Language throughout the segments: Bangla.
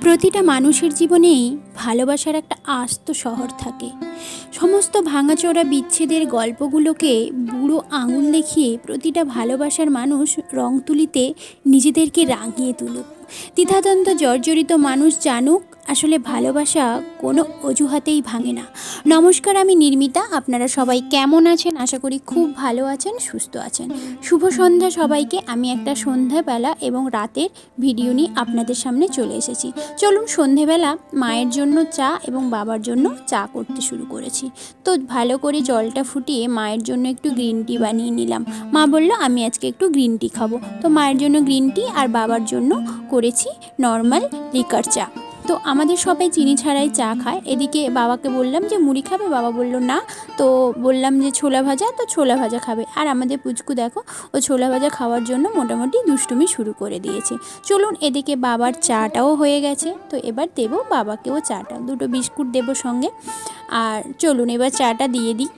প্রতিটা মানুষের জীবনেই ভালোবাসার একটা আস্ত শহর থাকে। সমস্ত ভাঙাচোরা বিচ্ছেদের গল্পগুলোকে বুড়ো আঙুল দেখিয়ে প্রতিটা ভালোবাসার মানুষ রং তুলিতে নিজেদেরকে রাঙিয়ে তুলুক। দ্বিধাদ্বন্দ্ব জর্জরিত মানুষ জানুক আসলে ভালোবাসা কোনো অজুহাতেই ভাঙে না। নমস্কার, আমি নির্মিতা। আপনারা সবাই কেমন আছেন? আশা করি খুব ভালো আছেন, সুস্থ আছেন। শুভ সন্ধ্যা সবাইকে। আমি একটা সন্ধ্যাবেলা এবং রাতের ভিডিও নিয়ে আপনাদের সামনে চলে এসেছি। চলুন, সন্ধেবেলা মায়ের জন্য চা এবং বাবার জন্য চা করতে শুরু করেছি। তো ভালো করে জলটা ফুটিয়ে মায়ের জন্য একটু গ্রিন টি বানিয়ে নিলাম। মা বলল আমি আজকে একটু গ্রিন টি খাবো, তো মায়ের জন্য গ্রিন টি আর বাবার জন্য করেছি নর্মাল লিকার চা। তো আমাদের সবাই চিনি ছাড়াই চা খায়। এদিকে বাবাকে বললাম যে মুড়ি খাবে, বাবা বলল না। তো বললাম যে ছোলা ভাজা, তো ছোলা ভাজা খাবে। আর আমাদের পুচকু দেখো, ও ছোলা ভাজা খাওয়ার জন্য মোটামুটি দুষ্টুমি শুরু করে দিয়েছে। চলুন, এদিকে বাবার চাটাও হয়ে গেছে। তো এবার দেবো বাবাকেও চাটা, দুটো বিস্কুট দেবো সঙ্গে। আর চলুন এবার চাটা দিয়ে দিই।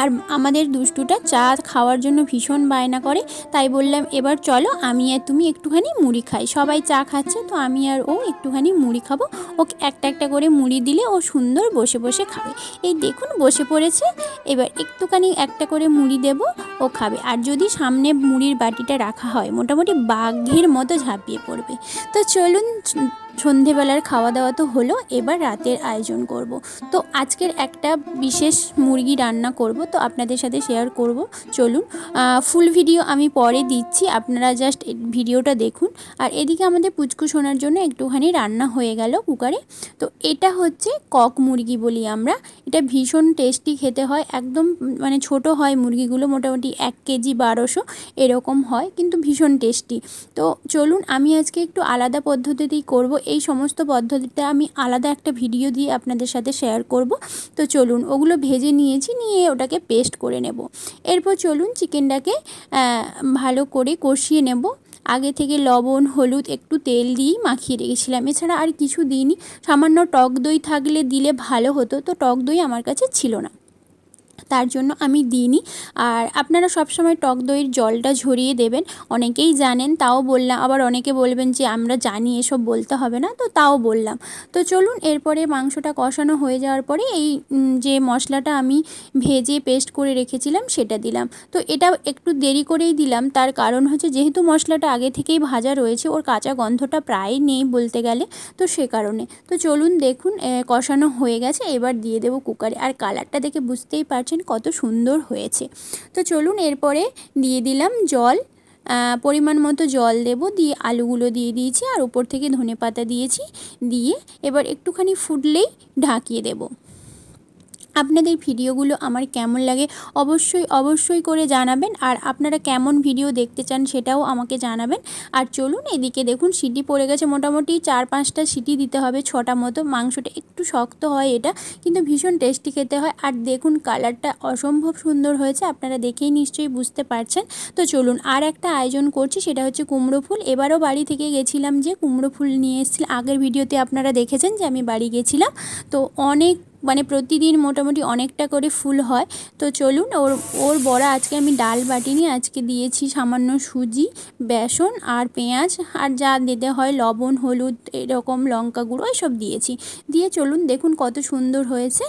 আর আমাদের দুষ্টুটা চা খাওয়ার জন্য ভীষণ বায়না করে, তাই বললাম এবার চলো আমি আর তুমি একটুখানি মুড়ি খাই। সবাই চা খাচ্ছে, তো আমি আর ও একটুখানি মুড়ি খাবো। ওকে একটা একটা করে মুড়ি দিলে ও সুন্দর বসে বসে খাবে। এই দেখুন বসে পড়েছে। এবার একটুখানি একটা করে মুড়ি দেব, ও খাবে। আর যদি সামনে মুড়ির বাটিটা রাখা হয় মোটামুটি বাঘের মতো ঝাঁপিয়ে পড়বে। তো চলুন, সন্ধেবেলার খাওয়া দাওয়া তো হলো, এবার রাতের আয়োজন করব। তো আজকের একটা বিশেষ মুরগি রান্না করব, তো আপনাদের সাথে শেয়ার করব। চলুন, ফুল ভিডিও আমি পরে দিচ্ছি, আপনারা জাস্ট ভিডিওটা দেখুন। আর এদিকে আমাদের পুচকু সোনার জন্য একটুখানি রান্না হয়ে গেল কুকারে। তো এটা হচ্ছে কক মুরগি বলি আমরা। এটা ভীষণ টেস্টি খেতে হয়, একদম মানে ছোট হয় মুরগিগুলো, মোটামুটি 1 কেজি 1200 এরকম হয়, কিন্তু ভীষণ টেস্টি। তো চলুন, আমি আজকে একটু আলাদা পদ্ধতিতেই করব। এই সমস্ত পদ্ধতিতে আমি আলাদা একটা ভিডিও দিয়ে আপনাদের সাথে শেয়ার করব। তো চলুন, ওগুলো ভেজে নিয়েছি, নিয়ে ওটাকে পেস্ট করে নেব। এরপর চলুন চিকেনটাকে ভালো করে কষিয়ে নেব। আগে থেকে লবণ হলুদ একটু তেল দিয়েই মাখিয়ে রেখেছিলাম, এছাড়া আর কিছু দিইনি। সামান্য টক দই থাকলে দিলে ভালো হতো, তো টক দই আমার কাছে ছিল না, তার জন্য আমি দিইনি। আর আপনারা সবসময় টক দইয়ের জলটা ঝরিয়ে দেবেন, অনেকেই জানেন, তাও বললাম। আবার অনেকে বলবেন যে আমরা জানি, এসব বলতে হবে না, তো তাও বললাম। তো চলুন, এরপরে মাংসটা কষানো হয়ে যাওয়ার পরে এই যে মশলাটা আমি ভেজে পেস্ট করে রেখেছিলাম সেটা দিলাম। তো এটা একটু দেরি করেই দিলাম, তার কারণ হচ্ছে যেহেতু মশলাটা আগে থেকেই ভাজা রয়েছে, ওর কাঁচা গন্ধটা প্রায় নেই বলতে গেলে, তো সে কারণে। তো চলুন, দেখুন কষানো হয়ে গেছে, এবার দিয়ে দেবো কুকারে। আর কালারটা দেখে বুঝতেই পারছেন কত সুন্দর হয়েছে। তো চলুন, এরপরে দিয়ে দিলাম জল, পরিমাণ মতো জল দেব, দিয়ে আলুগুলো দিয়ে দিয়েছি, আর উপর থেকে ধনেপাতা দিয়েছি। দিয়ে এবার একটুখানি ফুটলেই ঢাকিয়ে দেব। আপনাদের ভিডিওগুলো আমার কেমন লাগে অবশ্যই অবশ্যই করে জানাবেন। আর আপনারা কেমন ভিডিও দেখতে চান সেটাও আমাকে জানাবেন। আর চলুন, এদিকে দেখুন সিটি পড়ে গেছে, মোটামুটি 4-5টা সিটি দিতে হবে, 6টা মতো। মাংসটা একটু শক্ত হয় এটা, কিন্তু ভীষণ টেস্টি খেতে হয়। আর দেখুন কালারটা অসম্ভব সুন্দর হয়েছে, আপনারা দেখেই নিশ্চয়ই বুঝতে পারছেন। তো চলুন, আর একটা আয়োজন করছি, সেটা হচ্ছে কুমড়ো ফুল। এবারও বাড়ি থেকে গেছিলাম, যে কুমড়ো ফুল নিয়ে এসেছিলাম। আগের ভিডিওতে আপনারা দেখেছেন যে আমি বাড়ি গেছিলাম। তো অনেক মানে প্রতিদিন মোটামুটি অনেকটা করে ফুল হয়। তো চলুন, ওর বড়া আজকে আমি ডাল বাটিনি, আজকে দিয়েছি সামান্য সুজি, বেসন আর পেঁয়াজ, আর যা দিতে হয় লবণ হলুদ এরকম লঙ্কা গুঁড়ো এসব দিয়েছি। দিয়ে চলুন, দেখুন কত সুন্দর হয়েছে।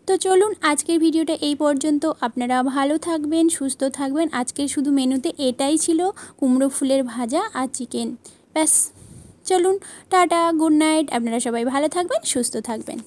তো চলুন, আজকের ভিডিওটা এই পর্যন্ত। আপনারা ভালো থাকবেন, সুস্থ থাকবেন। আজকের শুধু মেনুতে এটাই ছিল, কুমড়ো ফুলের ভাজা আর চিকেন, ব্যাস। চলুন, টাটা, গুড নাইট। আপনারা সবাই ভালো থাকবেন, সুস্থ থাকবেন।